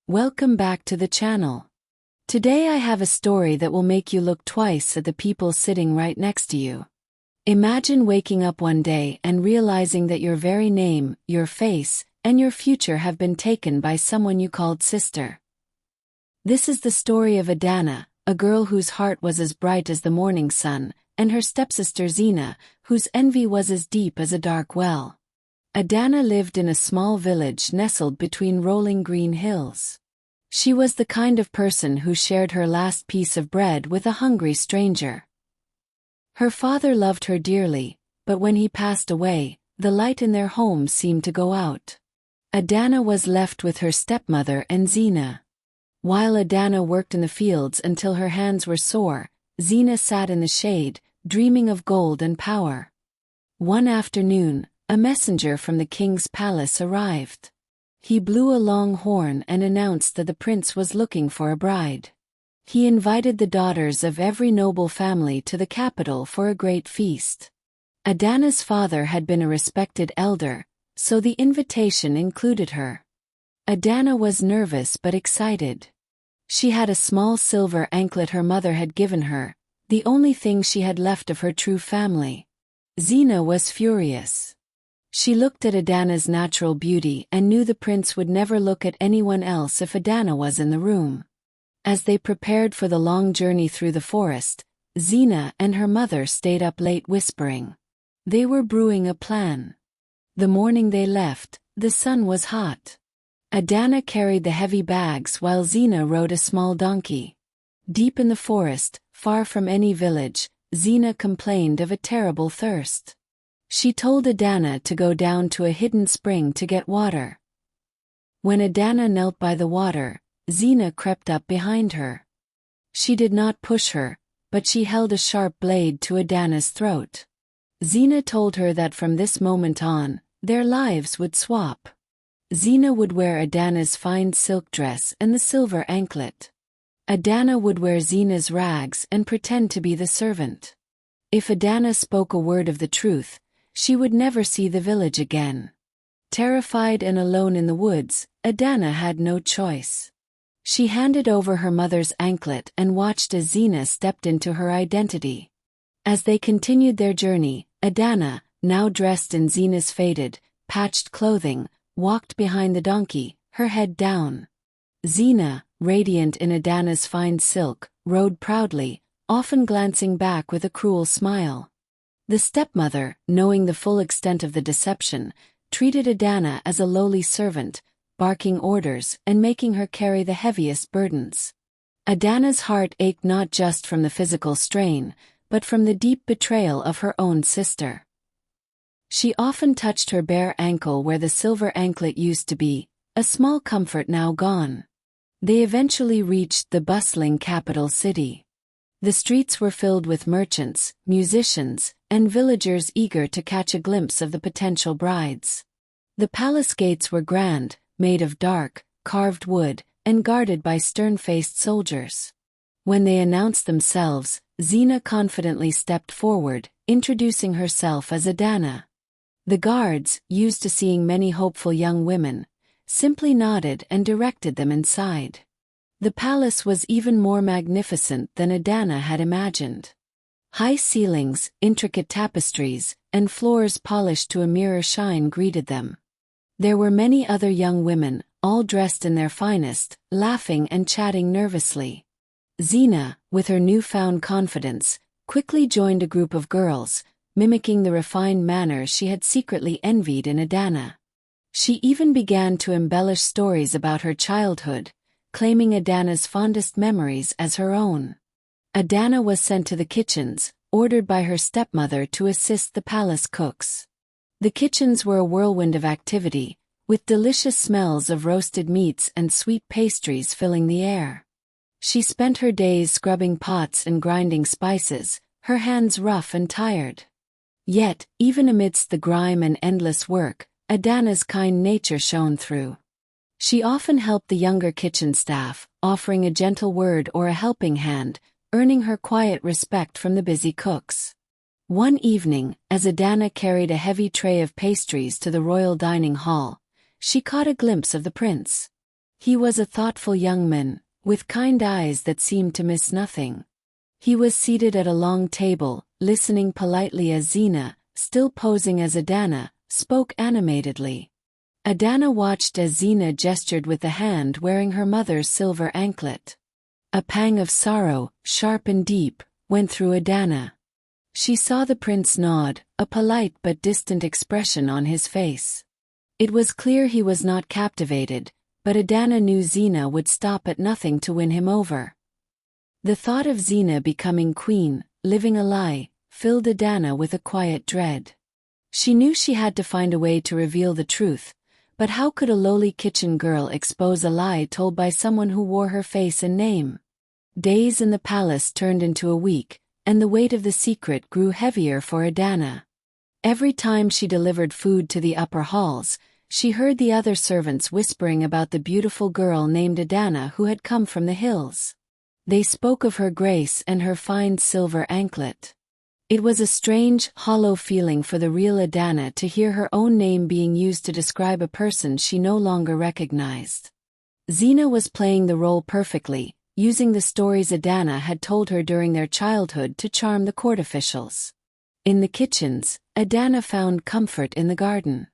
Welcome back to the channel. Today I have a story that will make you look twice at the people sitting right next to you. Imagine waking up one day and realizing that your very name, your face, and your future have been taken by someone you called sister. This is the story of Adana, a girl whose heart was as bright as the morning sun, and her stepsister Zina, whose envy was as deep as a dark well. Adana lived in a small village nestled between rolling green hills. She was the kind of person who shared her last piece of bread with a hungry stranger. Her father loved her dearly, but when he passed away, the light in their home seemed to go out. Adana was left with her stepmother and Zina. While Adana worked in the fields until her hands were sore, Zina sat in the shade, dreaming of gold and power. One afternoon, a messenger from the king's palace arrived. He blew a long horn and announced that the prince was looking for a bride. He invited the daughters of every noble family to the capital for a great feast. Adana's father had been a respected elder, so the invitation included her. Adana was nervous but excited. She had a small silver anklet her mother had given her, the only thing she had left of her true family. Zina was furious. She looked at Adana's natural beauty and knew the prince would never look at anyone else if Adana was in the room. As they prepared for the long journey through the forest, Zina and her mother stayed up late whispering. They were brewing a plan. The morning they left, the sun was hot. Adana carried the heavy bags while Zina rode a small donkey. Deep in the forest, far from any village, Zina complained of a terrible thirst. She told Adana to go down to a hidden spring to get water. When Adana knelt by the water, Zina crept up behind her. She did not push her, but she held a sharp blade to Adana's throat. Zina told her that from this moment on, their lives would swap. Zina would wear Adana's fine silk dress and the silver anklet. Adana would wear Zina's rags and pretend to be the servant. If Adana spoke a word of the truth, she would never see the village again. Terrified and alone in the woods, Adana had no choice. She handed over her mother's anklet and watched as Zina stepped into her identity. As they continued their journey, Adana, now dressed in Zina's faded, patched clothing, walked behind the donkey, her head down. Zina, radiant in Adana's fine silk, rode proudly, often glancing back with a cruel smile. The stepmother, knowing the full extent of the deception, treated Adana as a lowly servant, barking orders and making her carry the heaviest burdens. Adana's heart ached not just from the physical strain, but from the deep betrayal of her own sister. She often touched her bare ankle where the silver anklet used to be, a small comfort now gone. They eventually reached the bustling capital city. The streets were filled with merchants, musicians, and villagers eager to catch a glimpse of the potential brides. The palace gates were grand, made of dark, carved wood, and guarded by stern-faced soldiers. When they announced themselves, Zina confidently stepped forward, introducing herself as Adana. The guards, used to seeing many hopeful young women, simply nodded and directed them inside. The palace was even more magnificent than Adana had imagined. High ceilings, intricate tapestries, and floors polished to a mirror shine greeted them. There were many other young women, all dressed in their finest, laughing and chatting nervously. Zina, with her newfound confidence, quickly joined a group of girls, mimicking the refined manners she had secretly envied in Adana. She even began to embellish stories about her childhood, claiming Adana's fondest memories as her own. Adana was sent to the kitchens, ordered by her stepmother to assist the palace cooks. The kitchens were a whirlwind of activity, with delicious smells of roasted meats and sweet pastries filling the air. She spent her days scrubbing pots and grinding spices, her hands rough and tired. Yet, even amidst the grime and endless work, Adana's kind nature shone through. She often helped the younger kitchen staff, offering a gentle word or a helping hand, earning her quiet respect from the busy cooks. One evening, as Adana carried a heavy tray of pastries to the royal dining hall, she caught a glimpse of the prince. He was a thoughtful young man, with kind eyes that seemed to miss nothing. He was seated at a long table, listening politely as Zina, still posing as Adana, spoke animatedly. Adana watched as Zina gestured with the hand wearing her mother's silver anklet. A pang of sorrow, sharp and deep, went through Adana. She saw the prince nod, a polite but distant expression on his face. It was clear he was not captivated, but Adana knew Zina would stop at nothing to win him over. The thought of Zina becoming queen, living a lie, filled Adana with a quiet dread. She knew she had to find a way to reveal the truth, but how could a lowly kitchen girl expose a lie told by someone who wore her face and name? Days in the palace turned into a week, and the weight of the secret grew heavier for Adana. Every time she delivered food to the upper halls, she heard the other servants whispering about the beautiful girl named Adana who had come from the hills. They spoke of her grace and her fine silver anklet. It was a strange, hollow feeling for the real Adana to hear her own name being used to describe a person she no longer recognized. Zina was playing the role perfectly, using the stories Adana had told her during their childhood to charm the court officials. In the kitchens, Adana found comfort in the garden.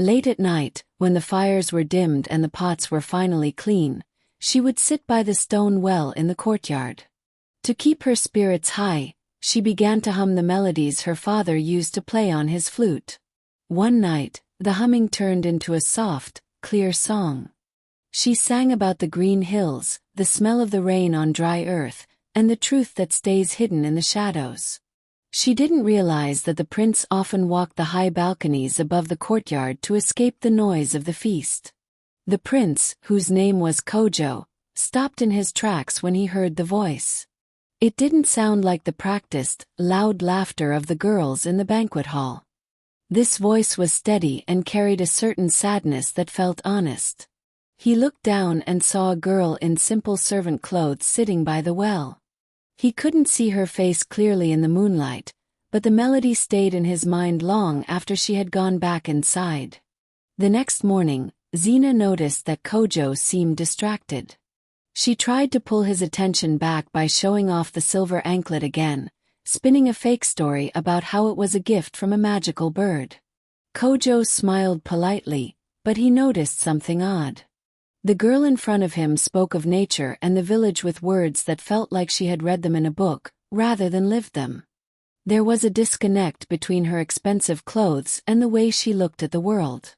Late at night, when the fires were dimmed and the pots were finally clean, she would sit by the stone well in the courtyard. To keep her spirits high, she began to hum the melodies her father used to play on his flute. One night, the humming turned into a soft, clear song. She sang about the green hills, the smell of the rain on dry earth, and the truth that stays hidden in the shadows. She didn't realize that the prince often walked the high balconies above the courtyard to escape the noise of the feast. The prince, whose name was Kojo, stopped in his tracks when he heard the voice. It didn't sound like the practiced, loud laughter of the girls in the banquet hall. This voice was steady and carried a certain sadness that felt honest. He looked down and saw a girl in simple servant clothes sitting by the well. He couldn't see her face clearly in the moonlight, but the melody stayed in his mind long after she had gone back inside. The next morning, Zina noticed that Kojo seemed distracted. She tried to pull his attention back by showing off the silver anklet again, spinning a fake story about how it was a gift from a magical bird. Kojo smiled politely, but he noticed something odd. The girl in front of him spoke of nature and the village with words that felt like she had read them in a book, rather than lived them. There was a disconnect between her expensive clothes and the way she looked at the world.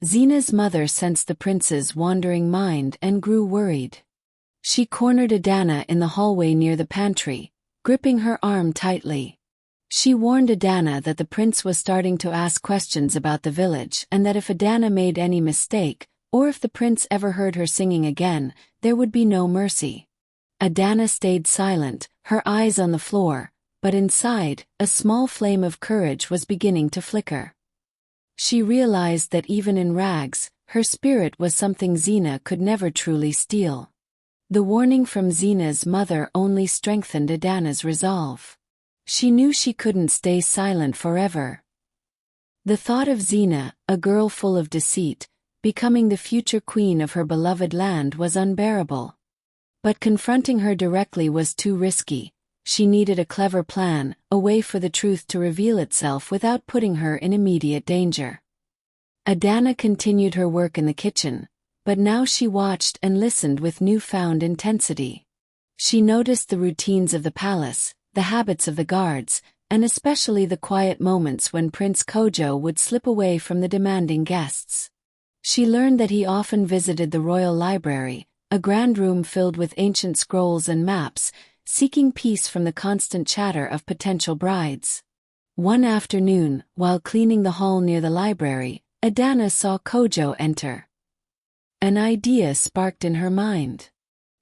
Zina's mother sensed the prince's wandering mind and grew worried. She cornered Adana in the hallway near the pantry, gripping her arm tightly. She warned Adana that the prince was starting to ask questions about the village and that if Adana made any mistake, or if the prince ever heard her singing again, there would be no mercy. Adana stayed silent, her eyes on the floor, but inside, a small flame of courage was beginning to flicker. She realized that even in rags, her spirit was something Zina could never truly steal. The warning from Zina's mother only strengthened Adana's resolve. She knew she couldn't stay silent forever. The thought of Zina, a girl full of deceit, becoming the future queen of her beloved land was unbearable. But confronting her directly was too risky. She needed a clever plan, a way for the truth to reveal itself without putting her in immediate danger. Adana continued her work in the kitchen, but now she watched and listened with newfound intensity. She noticed the routines of the palace, the habits of the guards, and especially the quiet moments when Prince Kojo would slip away from the demanding guests. She learned that he often visited the royal library, a grand room filled with ancient scrolls and maps, seeking peace from the constant chatter of potential brides. One afternoon, while cleaning the hall near the library, Adana saw Kojo enter. An idea sparked in her mind.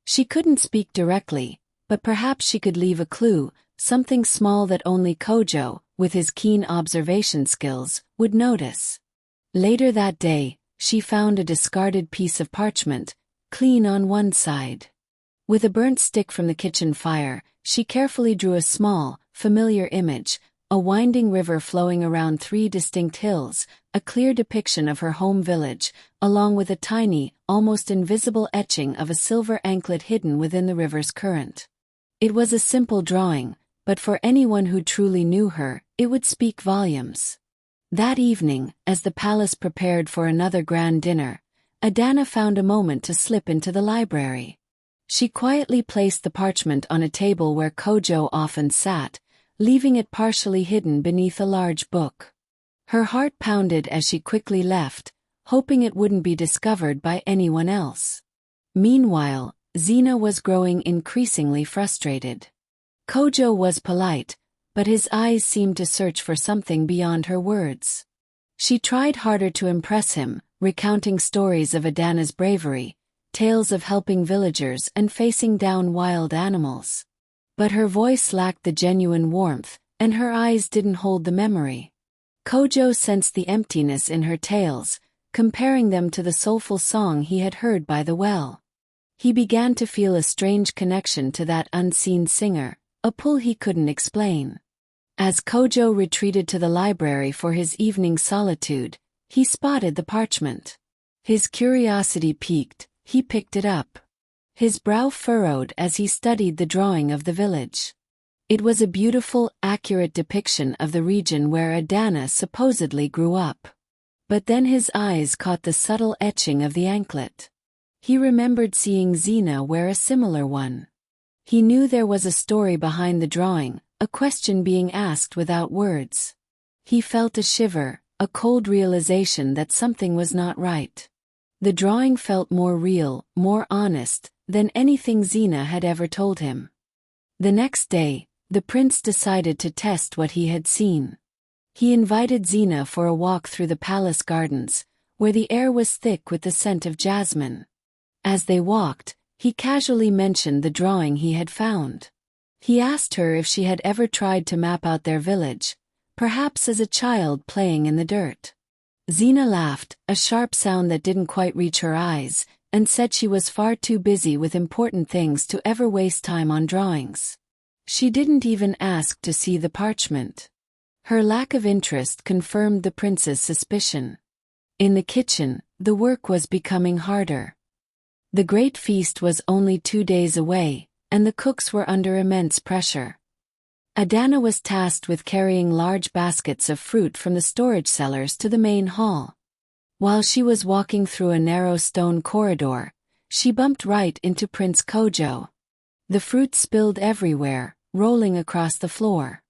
She couldn't speak directly, but perhaps she could leave a clue, something small that only Kojo, with his keen observation skills, would notice. Later that day, she found a discarded piece of parchment, clean on one side. With a burnt stick from the kitchen fire, she carefully drew a small, familiar image, a winding river flowing around 3 distinct hills, a clear depiction of her home village, along with a tiny, almost invisible etching of a silver anklet hidden within the river's current. It was a simple drawing, but for anyone who truly knew her, it would speak volumes. That evening, as the palace prepared for another grand dinner, Adana found a moment to slip into the library. She quietly placed the parchment on a table where Kojo often sat, leaving it partially hidden beneath a large book. Her heart pounded as she quickly left, hoping it wouldn't be discovered by anyone else. Meanwhile, Zina was growing increasingly frustrated. Kojo was polite, but his eyes seemed to search for something beyond her words. She tried harder to impress him, recounting stories of Adana's bravery, tales of helping villagers and facing down wild animals. But her voice lacked the genuine warmth, and her eyes didn't hold the memory. Kojo sensed the emptiness in her tales, comparing them to the soulful song he had heard by the well. He began to feel a strange connection to that unseen singer, a pull he couldn't explain. As Kojo retreated to the library for his evening solitude, he spotted the parchment. His curiosity piqued, he picked it up. His brow furrowed as he studied the drawing of the village. It was a beautiful, accurate depiction of the region where Adana supposedly grew up. But then his eyes caught the subtle etching of the anklet. He remembered seeing Zina wear a similar one. He knew there was a story behind the drawing, a question being asked without words. He felt a shiver, a cold realization that something was not right. The drawing felt more real, more honest, than anything Zina had ever told him. The next day, the prince decided to test what he had seen. He invited Zina for a walk through the palace gardens, where the air was thick with the scent of jasmine. As they walked, he casually mentioned the drawing he had found. He asked her if she had ever tried to map out their village, perhaps as a child playing in the dirt. Zina laughed, a sharp sound that didn't quite reach her eyes, and said she was far too busy with important things to ever waste time on drawings. She didn't even ask to see the parchment. Her lack of interest confirmed the prince's suspicion. In the kitchen, the work was becoming harder. The great feast was only 2 days away, and the cooks were under immense pressure. Adana was tasked with carrying large baskets of fruit from the storage cellars to the main hall. While she was walking through a narrow stone corridor, she bumped right into Prince Kojo. The fruit spilled everywhere, rolling across the floor.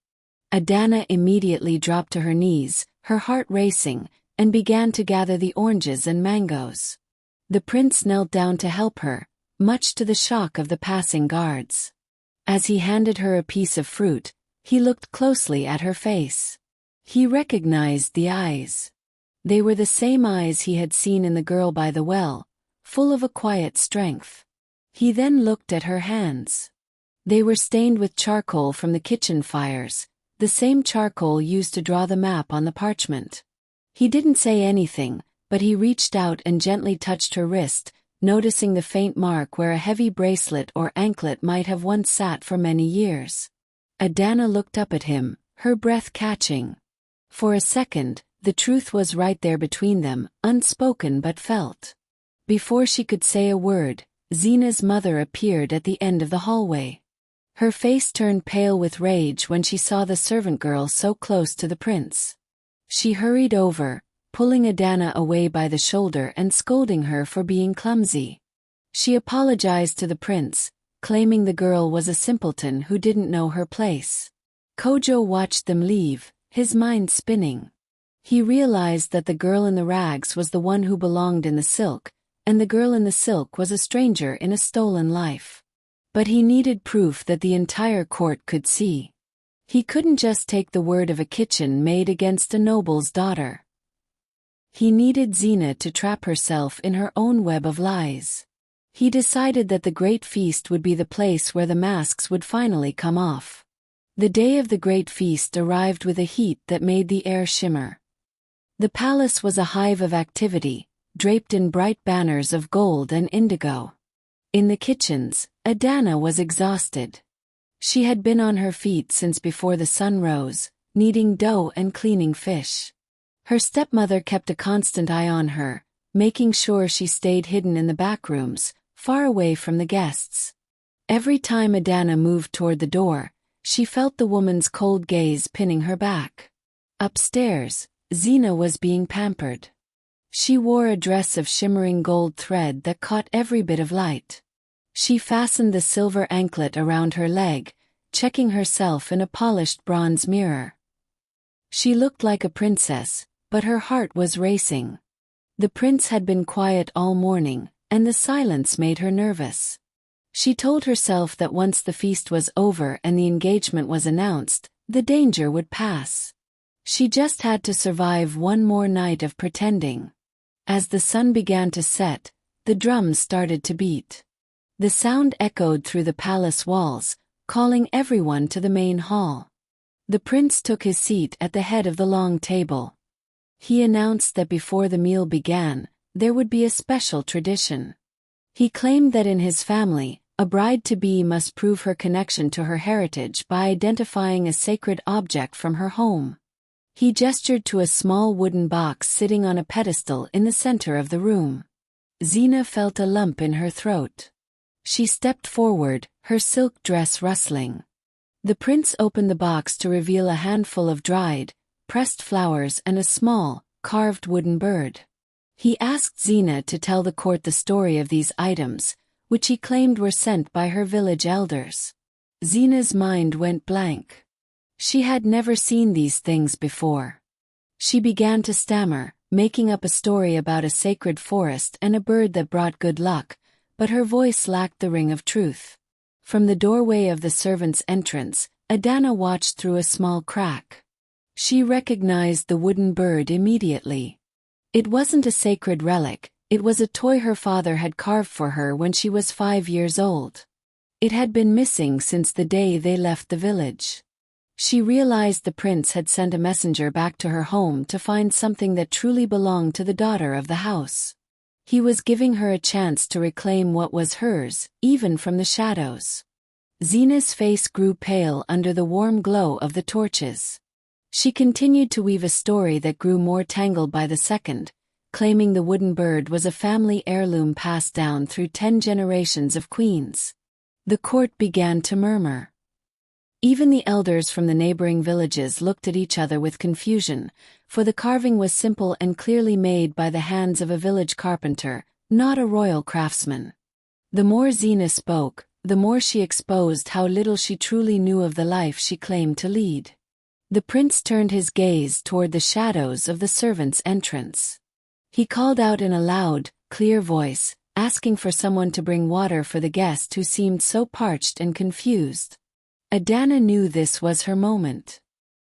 Adana immediately dropped to her knees, her heart racing, and began to gather the oranges and mangoes. The prince knelt down to help her, much to the shock of the passing guards. As he handed her a piece of fruit, he looked closely at her face. He recognized the eyes. They were the same eyes he had seen in the girl by the well, full of a quiet strength. He then looked at her hands. They were stained with charcoal from the kitchen fires, the same charcoal used to draw the map on the parchment. He didn't say anything, but he reached out and gently touched her wrist, noticing the faint mark where a heavy bracelet or anklet might have once sat for many years. Adana looked up at him, her breath catching. For a second, the truth was right there between them, unspoken but felt. Before she could say a word, Zina's mother appeared at the end of the hallway. Her face turned pale with rage when she saw the servant girl so close to the prince. She hurried over, pulling Adana away by the shoulder and scolding her for being clumsy. She apologized to the prince, claiming the girl was a simpleton who didn't know her place. Kojo watched them leave, his mind spinning. He realized that the girl in the rags was the one who belonged in the silk, and the girl in the silk was a stranger in a stolen life. But he needed proof that the entire court could see. He couldn't just take the word of a kitchen maid against a noble's daughter. He needed Zina to trap herself in her own web of lies. He decided that the great feast would be the place where the masks would finally come off. The day of the great feast arrived with a heat that made the air shimmer. The palace was a hive of activity, draped in bright banners of gold and indigo. In the kitchens, Adana was exhausted. She had been on her feet since before the sun rose, kneading dough and cleaning fish. Her stepmother kept a constant eye on her, making sure she stayed hidden in the back rooms, far away from the guests. Every time Adana moved toward the door, she felt the woman's cold gaze pinning her back. Upstairs, Zina was being pampered. She wore a dress of shimmering gold thread that caught every bit of light. She fastened the silver anklet around her leg, checking herself in a polished bronze mirror. She looked like a princess, but her heart was racing. The prince had been quiet all morning, and the silence made her nervous. She told herself that once the feast was over and the engagement was announced, the danger would pass. She just had to survive one more night of pretending. As the sun began to set, the drums started to beat. The sound echoed through the palace walls, calling everyone to the main hall. The prince took his seat at the head of the long table. He announced that before the meal began, there would be a special tradition. He claimed that in his family, a bride-to-be must prove her connection to her heritage by identifying a sacred object from her home. He gestured to a small wooden box sitting on a pedestal in the center of the room. Zina felt a lump in her throat. She stepped forward, her silk dress rustling. The prince opened the box to reveal a handful of dried, pressed flowers and a small, carved wooden bird. He asked Zina to tell the court the story of these items, which he claimed were sent by her village elders. Zina's mind went blank. She had never seen these things before. She began to stammer, making up a story about a sacred forest and a bird that brought good luck, but her voice lacked the ring of truth. From the doorway of the servants' entrance, Adana watched through a small crack. She recognized the wooden bird immediately. It wasn't a sacred relic, it was a toy her father had carved for her when she was 5 years old. It had been missing since the day they left the village. She realized the prince had sent a messenger back to her home to find something that truly belonged to the daughter of the house. He was giving her a chance to reclaim what was hers, even from the shadows. Zina's face grew pale under the warm glow of the torches. She continued to weave a story that grew more tangled by the second, claiming the wooden bird was a family heirloom passed down through 10 generations of queens. The court began to murmur. Even the elders from the neighboring villages looked at each other with confusion, for the carving was simple and clearly made by the hands of a village carpenter, not a royal craftsman. The more Zina spoke, the more she exposed how little she truly knew of the life she claimed to lead. The prince turned his gaze toward the shadows of the servants' entrance. He called out in a loud, clear voice, asking for someone to bring water for the guest who seemed so parched and confused. Adana knew this was her moment.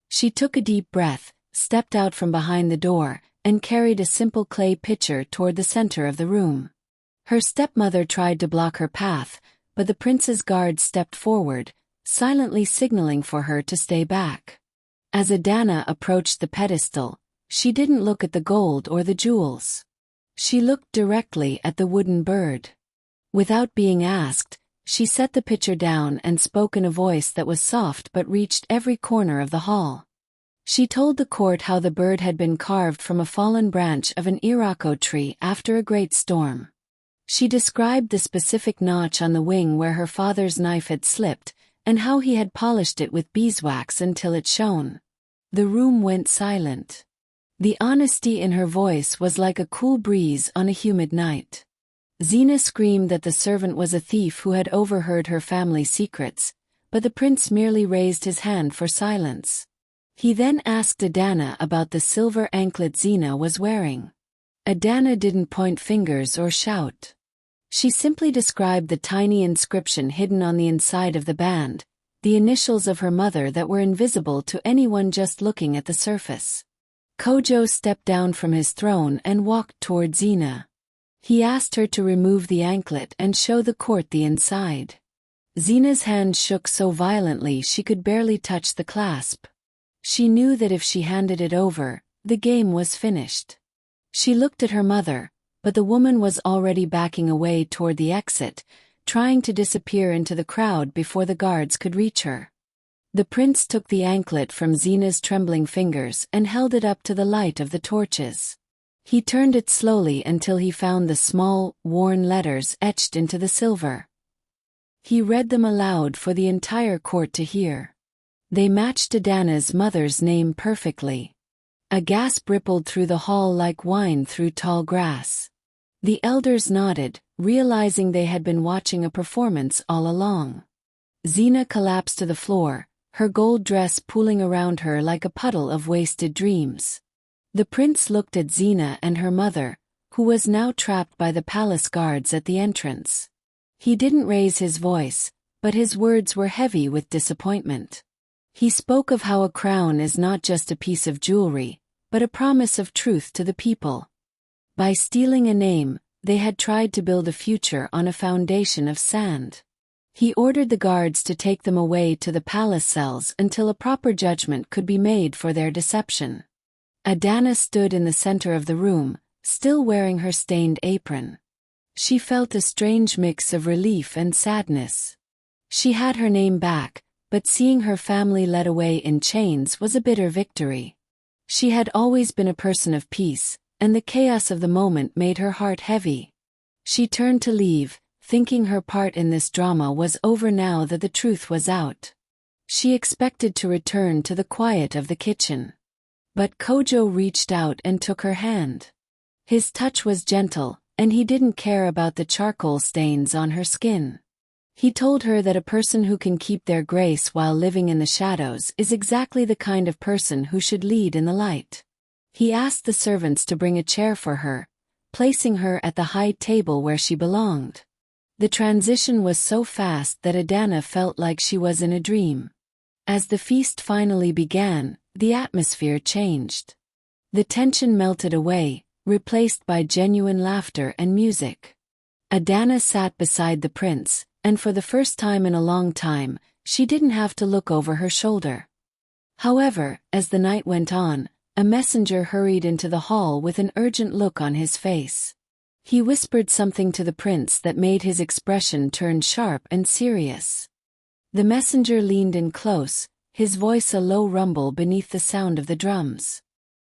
She took a deep breath, stepped out from behind the door, and carried a simple clay pitcher toward the center of the room. Her stepmother tried to block her path, but the prince's guard stepped forward, silently signaling for her to stay back. As Adana approached the pedestal, she didn't look at the gold or the jewels. She looked directly at the wooden bird. Without being asked, she set the pitcher down and spoke in a voice that was soft but reached every corner of the hall. She told the court how the bird had been carved from a fallen branch of an irako tree after a great storm. She described the specific notch on the wing where her father's knife had slipped, and how he had polished it with beeswax until it shone. The room went silent. The honesty in her voice was like a cool breeze on a humid night. Zina screamed that the servant was a thief who had overheard her family's secrets, but the prince merely raised his hand for silence. He then asked Adana about the silver anklet Zina was wearing. Adana didn't point fingers or shout. She simply described the tiny inscription hidden on the inside of the band, the initials of her mother that were invisible to anyone just looking at the surface. Kojo stepped down from his throne and walked toward Zina. He asked her to remove the anklet and show the court the inside. Zina's hand shook so violently she could barely touch the clasp. She knew that if she handed it over, the game was finished. She looked at her mother, but the woman was already backing away toward the exit, trying to disappear into the crowd before the guards could reach her. The prince took the anklet from Zena's trembling fingers and held it up to the light of the torches. He turned it slowly until he found the small, worn letters etched into the silver. He read them aloud for the entire court to hear. They matched Adana's mother's name perfectly. A gasp rippled through the hall like wine through tall grass. The elders nodded, realizing they had been watching a performance all along. Zena collapsed to the floor, her gold dress pooling around her like a puddle of wasted dreams. The prince looked at Zena and her mother, who was now trapped by the palace guards at the entrance. He didn't raise his voice, but his words were heavy with disappointment. He spoke of how a crown is not just a piece of jewelry, but a promise of truth to the people. By stealing a name, they had tried to build a future on a foundation of sand. He ordered the guards to take them away to the palace cells until a proper judgment could be made for their deception. Adana stood in the center of the room, still wearing her stained apron. She felt a strange mix of relief and sadness. She had her name back, but seeing her family led away in chains was a bitter victory. She had always been a person of peace, and the chaos of the moment made her heart heavy. She turned to leave, thinking her part in this drama was over now that the truth was out. She expected to return to the quiet of the kitchen. But Kojo reached out and took her hand. His touch was gentle, and he didn't care about the charcoal stains on her skin. He told her that a person who can keep their grace while living in the shadows is exactly the kind of person who should lead in the light. He asked the servants to bring a chair for her, placing her at the high table where she belonged. The transition was so fast that Adana felt like she was in a dream. As the feast finally began, the atmosphere changed. The tension melted away, replaced by genuine laughter and music. Adana sat beside the prince, and for the first time in a long time, she didn't have to look over her shoulder. However, as the night went on, a messenger hurried into the hall with an urgent look on his face. He whispered something to the prince that made his expression turn sharp and serious. The messenger leaned in close, his voice a low rumble beneath the sound of the drums.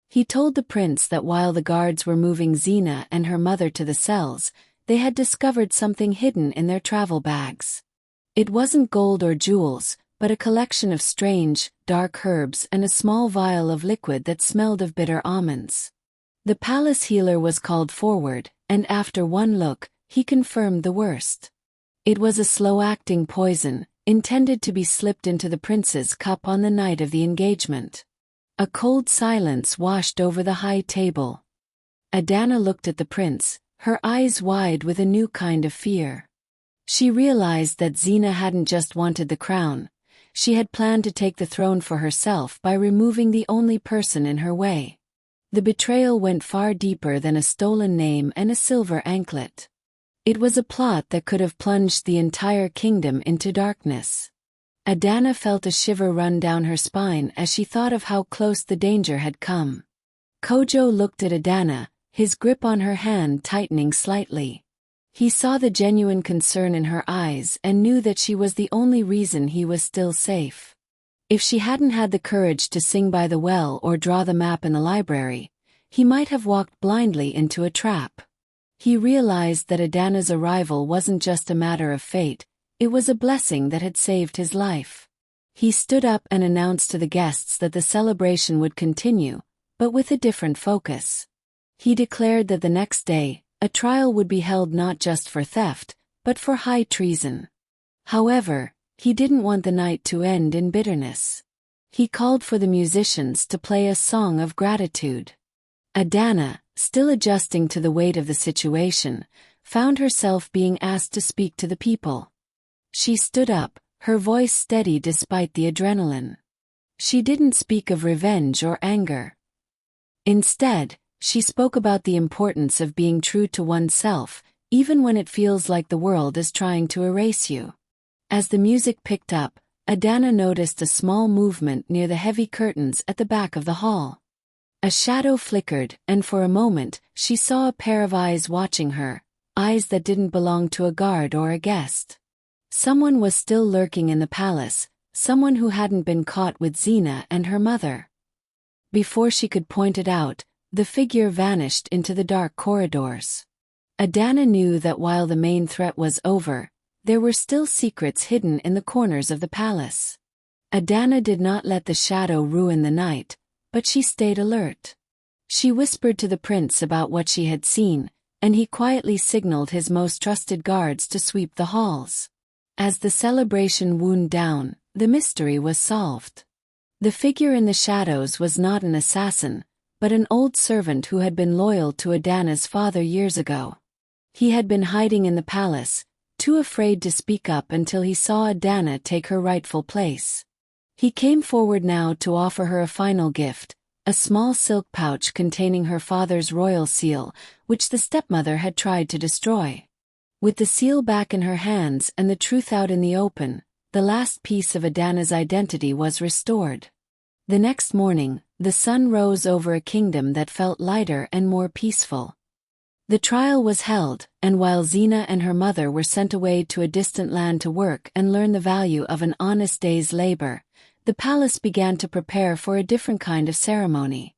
He told the prince that while the guards were moving Zena and her mother to the cells, they had discovered something hidden in their travel bags. It wasn't gold or jewels, but a collection of strange, dark herbs and a small vial of liquid that smelled of bitter almonds. The palace healer was called forward, and after one look, he confirmed the worst. It was a slow-acting poison, intended to be slipped into the prince's cup on the night of the engagement. A cold silence washed over the high table. Adana looked at the prince, her eyes wide with a new kind of fear. She realized that Zena hadn't just wanted the crown, she had planned to take the throne for herself by removing the only person in her way. The betrayal went far deeper than a stolen name and a silver anklet. It was a plot that could have plunged the entire kingdom into darkness. Adana felt a shiver run down her spine as she thought of how close the danger had come. Kojo looked at Adana, his grip on her hand tightening slightly. He saw the genuine concern in her eyes and knew that she was the only reason he was still safe. If she hadn't had the courage to sing by the well or draw the map in the library, he might have walked blindly into a trap. He realized that Adana's arrival wasn't just a matter of fate, it was a blessing that had saved his life. He stood up and announced to the guests that the celebration would continue, but with a different focus. He declared that the next day, a trial would be held not just for theft, but for high treason. However, he didn't want the night to end in bitterness. He called for the musicians to play a song of gratitude. Adana, still adjusting to the weight of the situation, found herself being asked to speak to the people. She stood up, her voice steady despite the adrenaline. She didn't speak of revenge or anger. Instead, she spoke about the importance of being true to oneself, even when it feels like the world is trying to erase you. As the music picked up, Adana noticed a small movement near the heavy curtains at the back of the hall. A shadow flickered, and for a moment, she saw a pair of eyes watching her, eyes that didn't belong to a guard or a guest. Someone was still lurking in the palace, someone who hadn't been caught with Xena and her mother. Before she could point it out, the figure vanished into the dark corridors. Adana knew that while the main threat was over, there were still secrets hidden in the corners of the palace. Adana did not let the shadow ruin the night, but she stayed alert. She whispered to the prince about what she had seen, and he quietly signaled his most trusted guards to sweep the halls. As the celebration wound down, the mystery was solved. The figure in the shadows was not an assassin, but an old servant who had been loyal to Adana's father years ago. He had been hiding in the palace, too afraid to speak up until he saw Adana take her rightful place. He came forward now to offer her a final gift, a small silk pouch containing her father's royal seal, which the stepmother had tried to destroy. With the seal back in her hands and the truth out in the open, the last piece of Adana's identity was restored. The next morning, the sun rose over a kingdom that felt lighter and more peaceful. The trial was held, and while Xena and her mother were sent away to a distant land to work and learn the value of an honest day's labor, the palace began to prepare for a different kind of ceremony.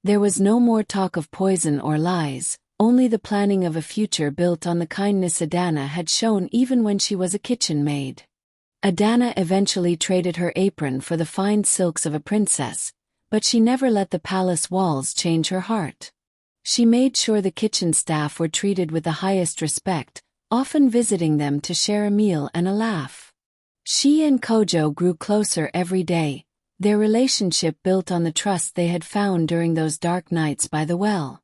There was no more talk of poison or lies, only the planning of a future built on the kindness Adana had shown even when she was a kitchen maid. Adana eventually traded her apron for the fine silks of a princess, but she never let the palace walls change her heart. She made sure the kitchen staff were treated with the highest respect, often visiting them to share a meal and a laugh. She and Kojo grew closer every day, their relationship built on the trust they had found during those dark nights by the well.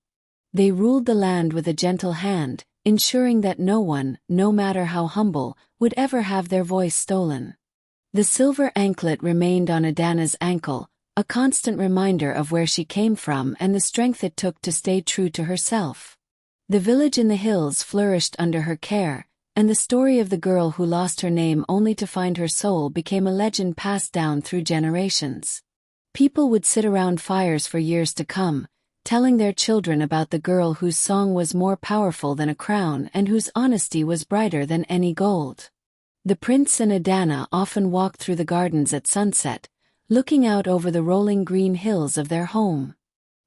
They ruled the land with a gentle hand, ensuring that no one, no matter how humble, would ever have their voice stolen. The silver anklet remained on Adana's ankle, a constant reminder of where she came from and the strength it took to stay true to herself. The village in the hills flourished under her care, and the story of the girl who lost her name only to find her soul became a legend passed down through generations. People would sit around fires for years to come, telling their children about the girl whose song was more powerful than a crown and whose honesty was brighter than any gold. The prince and Adana often walked through the gardens at sunset, looking out over the rolling green hills of their home.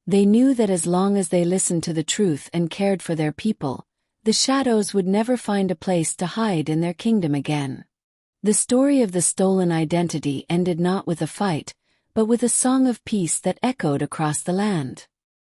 They knew that as long as they listened to the truth and cared for their people, the shadows would never find a place to hide in their kingdom again. The story of the stolen identity ended not with a fight, but with a song of peace that echoed across the land.